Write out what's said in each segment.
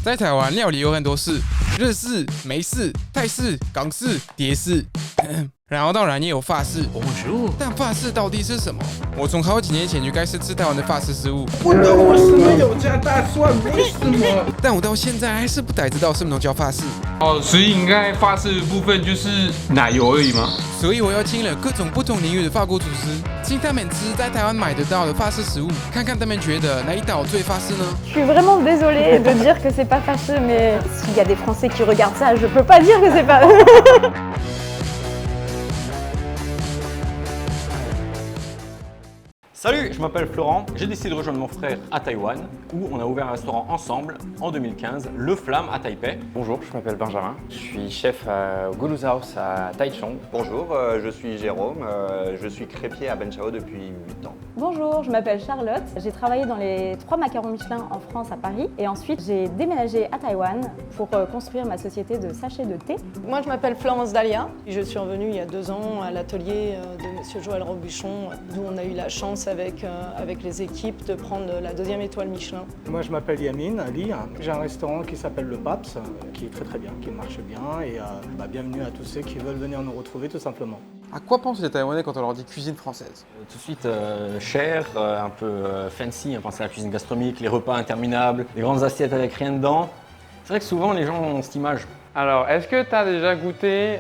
在台湾，料理有很多式，日式、美式、泰式、港式、碟式，然后当然也有法式。但法式到底是什么？我从好几年前就开始吃台湾的法式食物。我的为什么有加大蒜？为什么？但我到现在还是不太知道什么叫法式。哦，所以应该法式的部分就是奶油而已吗？所以我邀请了各种不同领域的法国厨师，请他们吃在台湾买得到的法式食物，看看他们觉得哪一道最法式呢？ Je suis vraiment désolée de dire que c'est pas fâcheux, mais s'il y a des Français qui regardent ça, je peux pas dire que c'est pas. Salut, je m'appelle Florent, j'ai décidé de rejoindre mon frère à Taïwan, où on a ouvert un restaurant ensemble en 2015, Le Flamme à Taipei. Bonjour, je m'appelle Benjamin, je suis chef au Gulu's House à Taichung. Bonjour, je suis Jérôme, je suis crêpier à Ben Chao depuis 8 ans. Bonjour, je m'appelle Charlotte. J'ai travaillé dans les 3 macarons Michelin en France à Paris et ensuite j'ai déménagé à Taïwan pour construire ma société de sachets de thé. Moi je m'appelle Florence Dalia. Je suis revenue il y a 2 ans à l'atelier de Monsieur Joël Robuchon, d'où on a eu la chance avec les équipes de prendre la 2e étoile Michelin. Moi je m'appelle Yamine Ali, j'ai un restaurant qui s'appelle Le Paps, qui est très bien, qui marche bien et bienvenue à tous ceux qui veulent venir nous retrouver tout simplement. À quoi pensent les Taïwanais quand on leur dit cuisine française? Tout de suite cher, un peu fancy, on pense à la cuisine gastronomique, les repas interminables, les grandes assiettes avec rien dedans. C'est vrai que souvent les gens ont cette image. Alors, est-ce que tu as déjà goûté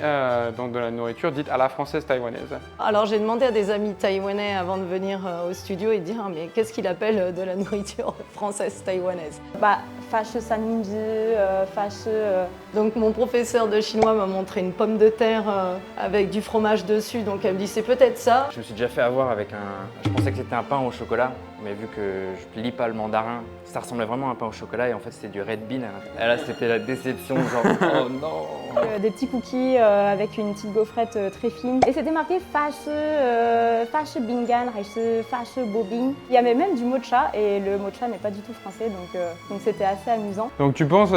donc de la nourriture dite à la française taïwanaise? Alors j'ai demandé à des amis taïwanais avant de venir au studio et de dire mais qu'est-ce qu'il appelle de la nourriture française taïwanaise? Bah, fâcheux samindi, fâcheux. Donc mon professeur de chinois m'a montré une pomme de terre avec du fromage dessus, donc elle me dit c'est peut-être ça. Je me suis déjà fait avoir avec je pensais que c'était un pain au chocolat, mais vu que je lis pas le mandarin, ça ressemblait vraiment à un pain au chocolat et en fait c'était du Red Bean. Et là c'était la déception, genre oh non. Des petits cookies avec une petite gaufrette très fine. Et c'était marqué fâcheux bingan, fâcheux bobing. Il y avait même du mocha et le mocha n'est pas du tout français, donc c'était assez amusant. Donc tu penses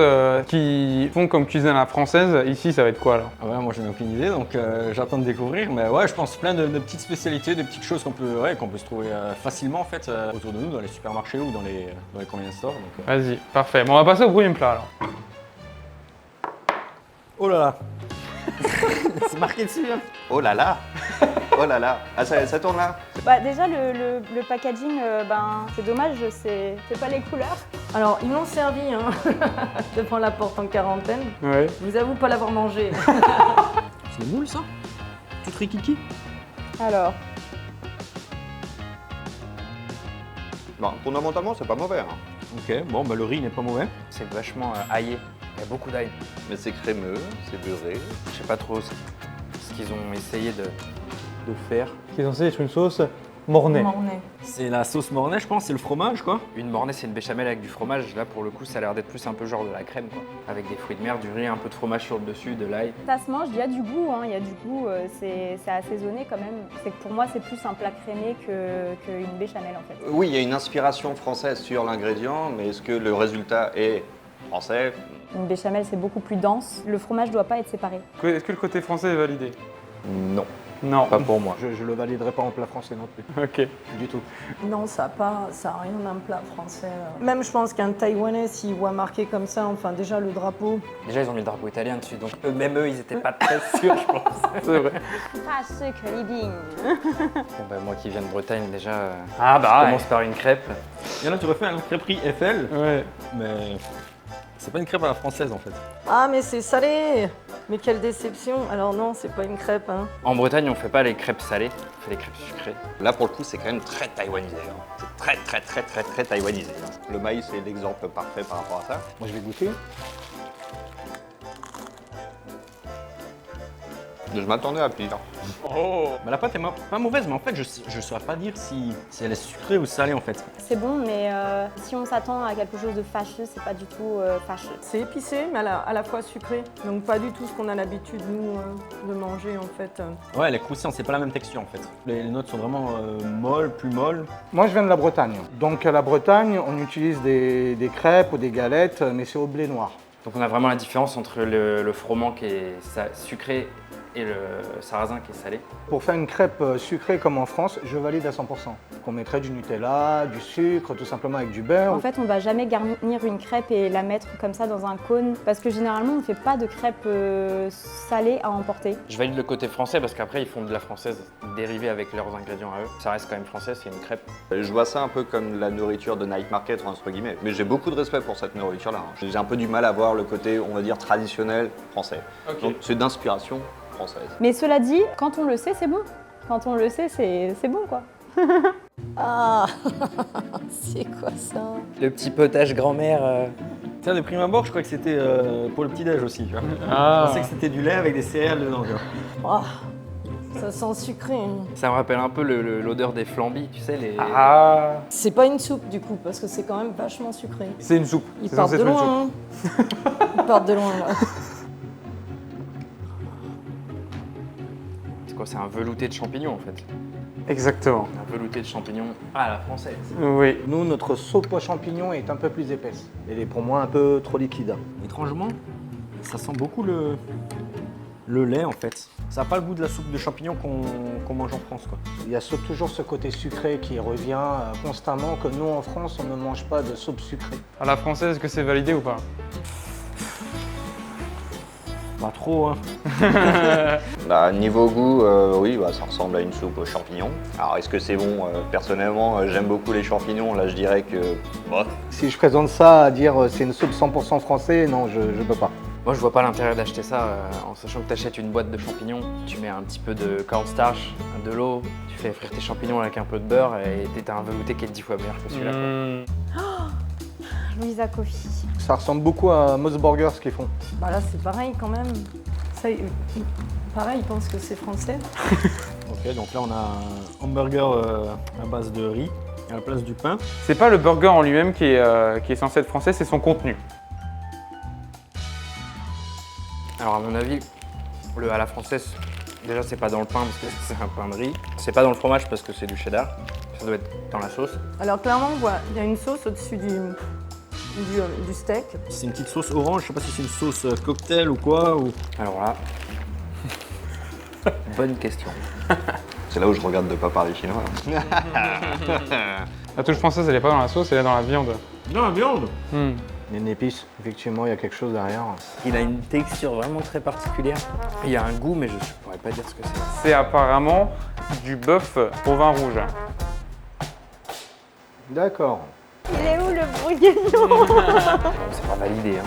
qu'ils font comme cuisine à la française, ici ça va être quoi alors? Ah ouais, moi je n'ai aucune idée, donc j'attends de découvrir. Mais ouais, je pense plein de petites spécialités, de petites choses qu'on peut se trouver facilement en fait autour de nous, dans les supermarchés ou dans les convenience stores. Vas-y, parfait. Bon, on va passer au premier plat alors. Oh là là. C'est marqué dessus hein. Oh là là. Oh là là. Ah ça tourne là. Bah, déjà le packaging, c'est dommage, c'est pas les couleurs. Alors ils m'ont servi hein, devant la porte en quarantaine. Ouais. Je vous avoue pas l'avoir mangé. C'est des moules ça? Tout rikiki? Alors. Bon, fondamentalement, c'est pas mauvais. Hein. Ok, bon bah le riz n'est pas mauvais. C'est vachement aillé, il y a beaucoup d'ail. Mais c'est crémeux, c'est beurré. Je sais pas trop ce qu'ils ont essayé de faire. Qui est censé être une sauce mornay. C'est la sauce mornay je pense, c'est le fromage quoi. Une mornay c'est une béchamel avec du fromage, là pour le coup ça a l'air d'être plus un peu genre de la crème quoi. Avec des fruits de mer, du riz, un peu de fromage sur le dessus, de l'ail. Ça se mange, il y a du goût, hein, il y a du goût, c'est assaisonné quand même. C'est que pour moi c'est plus un plat crémé qu'une béchamel en fait. Oui, il y a une inspiration française sur l'ingrédient, mais est-ce que le résultat est français? Une béchamel c'est beaucoup plus dense, le fromage doit pas être séparé. Est-ce que le côté français est validé? Non. Non. Pas pour moi. Je le validerai pas en plat français non plus. Ok. Du tout. Non, ça a rien d'un plat français. Même je pense qu'un Taïwanais, s'il voit marqué comme ça, enfin déjà le drapeau. Déjà ils ont mis le drapeau italien dessus, donc même eux ils étaient pas très sûrs je pense. C'est vrai. Fâcheux curibing. Bon bah moi qui viens de Bretagne déjà, Ah bah je commence par une crêpe. Il y en a tu refais un crêperie Eiffel, Ouais. mais c'est pas une crêpe à la française en fait. Ah mais c'est salé. Mais quelle déception. Alors non, c'est pas une crêpe. Hein. En Bretagne on fait pas les crêpes salées, on fait les crêpes sucrées. Là, pour le coup, c'est quand même très taïwanisé. Hein. C'est très taïwanisé. Hein. Le maïs est l'exemple parfait par rapport à ça. Moi je vais goûter. Je m'attendais à pire. Oh. Bah, la pâte est pas mauvaise, mais en fait je saurais pas dire si elle est sucrée ou salée en fait. C'est bon, mais si on s'attend à quelque chose de fâcheux, c'est pas du tout fâcheux. C'est épicé, mais à la fois sucré. Donc pas du tout ce qu'on a l'habitude, nous, de manger en fait. Ouais, elle est croustillante, c'est pas la même texture en fait. Les notes sont vraiment molles, plus molles. Moi je viens de la Bretagne. Donc à la Bretagne, on utilise des crêpes ou des galettes, mais c'est au blé noir. Donc on a vraiment la différence entre le froment qui est sucré et le sarrasin qui est salé. Pour faire une crêpe sucrée comme en France, je valide à 100%. On mettrait du Nutella, du sucre, tout simplement avec du beurre. En fait, on va jamais garnir une crêpe et la mettre comme ça dans un cône parce que généralement, on ne fait pas de crêpes salées à emporter. Je valide le côté français parce qu'après ils font de la française dérivée avec leurs ingrédients à eux. Ça reste quand même français, c'est une crêpe. Je vois ça un peu comme la nourriture de night market, entre guillemets. Mais j'ai beaucoup de respect pour cette nourriture-là. J'ai un peu du mal à voir le côté, on va dire, traditionnel français. Donc c'est d'inspiration française. Mais cela dit, quand on le sait, c'est bon. Quand on le sait, c'est bon, quoi. Ah, c'est quoi ça? Le petit potage grand-mère. Tiens, de prime abord, je crois que c'était pour le petit-déj aussi, tu vois. Ah. Je pensais que c'était du lait avec des céréales dedans, tu vois. Oh, ça sent sucré. Ça me rappelle un peu l'odeur des flambis, tu sais, les... Ah, C'est pas une soupe du coup, parce que c'est quand même vachement sucré. c'est une soupe. Ils C'est partent censé de être une soupe. loin. Hein. Ils partent de loin là. C'est quoi, c'est un velouté de champignons en fait. Exactement. Un velouté de champignons à la française. Oui. Nous, notre soupe aux champignons est un peu plus épaisse. Elle est pour moi un peu trop liquide. Étrangement, ça sent beaucoup le lait en fait. Ça n'a pas le goût de la soupe de champignons qu'on mange en France, quoi. Il y a toujours ce côté sucré qui revient constamment, que nous en France, on ne mange pas de soupe sucrée. À la française, est-ce que c'est validé ou pas? Pas trop, hein. Bah, niveau goût, oui, bah, ça ressemble à une soupe aux champignons. Alors est-ce que c'est bon? Personnellement, j'aime beaucoup les champignons. Là, je dirais que... Bon. Si je présente ça à dire c'est une soupe 100% français, non, je ne peux pas. Moi je vois pas l'intérêt d'acheter ça en sachant que tu achètes une boîte de champignons, tu mets un petit peu de cornstarch, de l'eau, tu fais frire tes champignons avec un peu de beurre et t'as un velouté qui est 10 fois meilleur que celui-là. Louisa Coffee. Ça ressemble beaucoup à Moss Burger ce qu'ils font. Bah là c'est pareil quand même. Ça, pareil, ils pensent que c'est français. Ok, donc là on a un hamburger à base de riz à la place du pain. C'est pas le burger en lui-même qui est censé être français, c'est son contenu. Alors à mon avis, le à la française, déjà c'est pas dans le pain parce que c'est un pain de riz, c'est pas dans le fromage parce que c'est du cheddar, ça doit être dans la sauce. Alors clairement, on voit, il y a une sauce au-dessus du steak. C'est une petite sauce orange, je sais pas si c'est une sauce cocktail ou quoi. Ou... Alors là, bonne question. C'est là où je regarde de pas parler chinois. La touche française, elle est pas dans la sauce, elle est dans la viande. Non, la viande. Il y a une épice, effectivement, il y a quelque chose derrière. Il a une texture vraiment très particulière. Il y a un goût mais je pourrais pas dire ce que c'est. C'est apparemment du bœuf au vin rouge. D'accord. Il est où le bourguignon? C'est pas validé. Hein.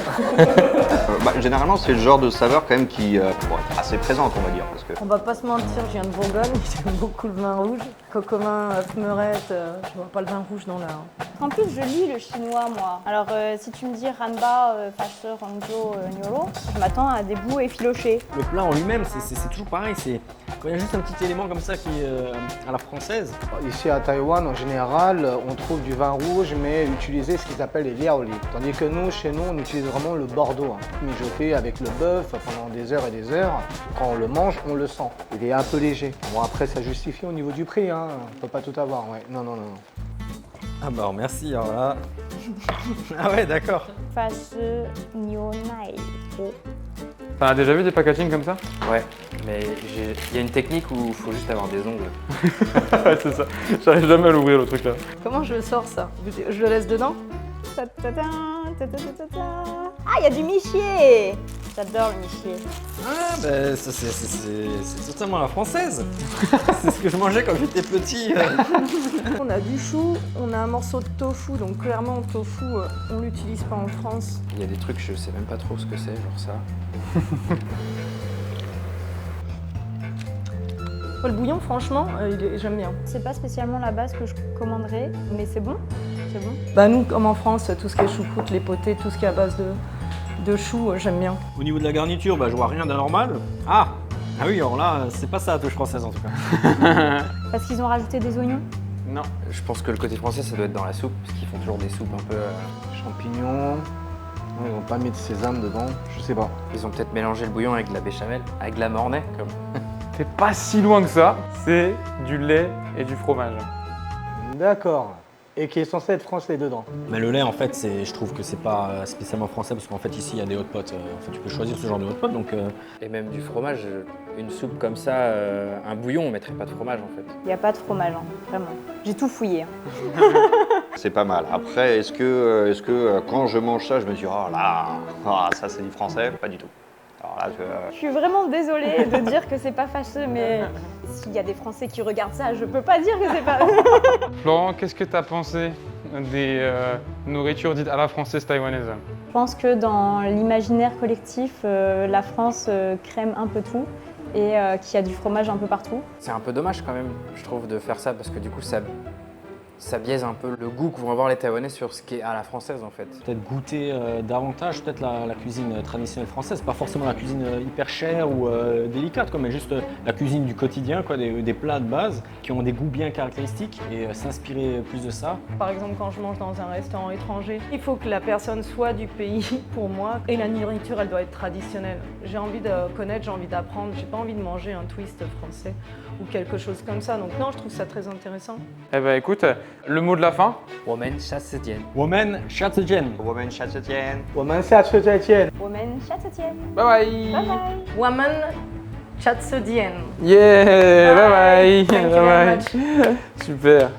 Généralement, c'est le genre de saveur quand même qui est assez présente, on va dire. Parce que... On va pas se mentir, je viens de Bourgogne, j'aime beaucoup le vin rouge. Cocomin, Fmeurette, je vois pas le vin rouge dans la... En plus, je lis le chinois, moi. Alors, si tu me dis Ranba, Fashe, Hangzhou, Nyoro, je m'attends à des bouts effilochés. Le plat en lui-même, c'est toujours pareil. C'est quand il y a juste un petit élément comme ça qui est à la française. Ici à Taïwan, en général, on trouve du vin rouge, mais utilisé ce qu'ils appellent les liaoli. Tandis que nous, chez nous, on utilise vraiment le Bordeaux, mijoté avec le bœuf pendant des heures et des heures. Quand on le mange, on le sent. Il est un peu léger. Bon, après, ça justifie au niveau du prix, hein. On peut pas tout avoir, ouais. Non. Ah bah merci, alors là... ah ouais, d'accord. Fashe, Nyonai. T'en as déjà vu des packaging comme ça? Ouais, mais il y a une technique où il faut juste avoir des ongles. Ouais, c'est ça. J'arrive jamais à l'ouvrir le truc là. Comment je le sors ça? Je le laisse dedans? Ah, il y a du michier. J'adore le michier. Ah bah ça c'est totalement la française. C'est ce que je mangeais quand j'étais petit. On a du chou, on a un morceau de tofu, donc clairement le tofu, on l'utilise pas en France. Il y a des trucs, je sais même pas trop ce que c'est, genre ça. Le bouillon, franchement, j'aime bien. C'est pas spécialement la base que je commanderais, mais c'est bon. C'est bon. Bah nous, comme en France, tout ce qui est choucroute, les potés, tout ce qui est à base de choux, j'aime bien. Au niveau de la garniture, bah je vois rien d'anormal. Ah oui, alors là, c'est pas ça la touche française en tout cas. Parce qu'ils ont rajouté des oignons. Non. Je pense que le côté français, ça doit être dans la soupe, parce qu'ils font toujours des soupes un peu... Champignons. Ils n'ont pas mis de sésame dedans, je sais pas. Ils ont peut-être mélangé le bouillon avec de la béchamel, avec de la mornay, comme... C'est pas si loin que ça. C'est du lait et du fromage. D'accord. et qui est censé être français dedans. Mais le lait, en fait, je trouve que c'est pas spécialement français parce qu'en fait, ici, il y a des hot pots. En fait, tu peux choisir ce genre de hot pot. Donc, Et même du fromage, une soupe comme ça, un bouillon, on mettrait pas de fromage en fait. Il n'y a pas de fromage, hein, vraiment. J'ai tout fouillé. Hein. C'est pas mal. Après, est-ce que quand je mange ça, je me dis oh là, ça c'est du français? Pas du tout. Alors là, Je suis vraiment désolée de dire que c'est pas fâcheux, mais s'il y a des Français qui regardent ça, je peux pas dire que c'est pas. Florent, qu'est-ce que tu as pensé des nourritures dites à la française taïwanaise? Je pense que dans l'imaginaire collectif, la France crème un peu tout et qu'il y a du fromage un peu partout. C'est un peu dommage quand même, je trouve, de faire ça parce que du coup, ça biaise un peu le goût que vont avoir les Taïwanais sur ce qui est à la française en fait. peut-être goûter davantage peut-être la cuisine traditionnelle française, pas forcément la cuisine hyper chère ou délicate, quoi, mais juste la cuisine du quotidien, quoi, des plats de base qui ont des goûts bien caractéristiques et s'inspirer plus de ça. Par exemple, quand je mange dans un restaurant étranger, il faut que la personne soit du pays pour moi et la nourriture, elle doit être traditionnelle. J'ai envie de connaître, j'ai envie d'apprendre, j'ai pas envie de manger un twist français ou quelque chose comme ça. Donc non, je trouve ça très intéressant. Eh ben écoute, le mot de la fin? 我们下次见。 Woman Shatzhen. woman châtienne. 我们下次再见。我们下次见， Bye bye. bye bye. Woman Chatsudien. Yeah, bye bye. Thank you Bye very bye. much. Super.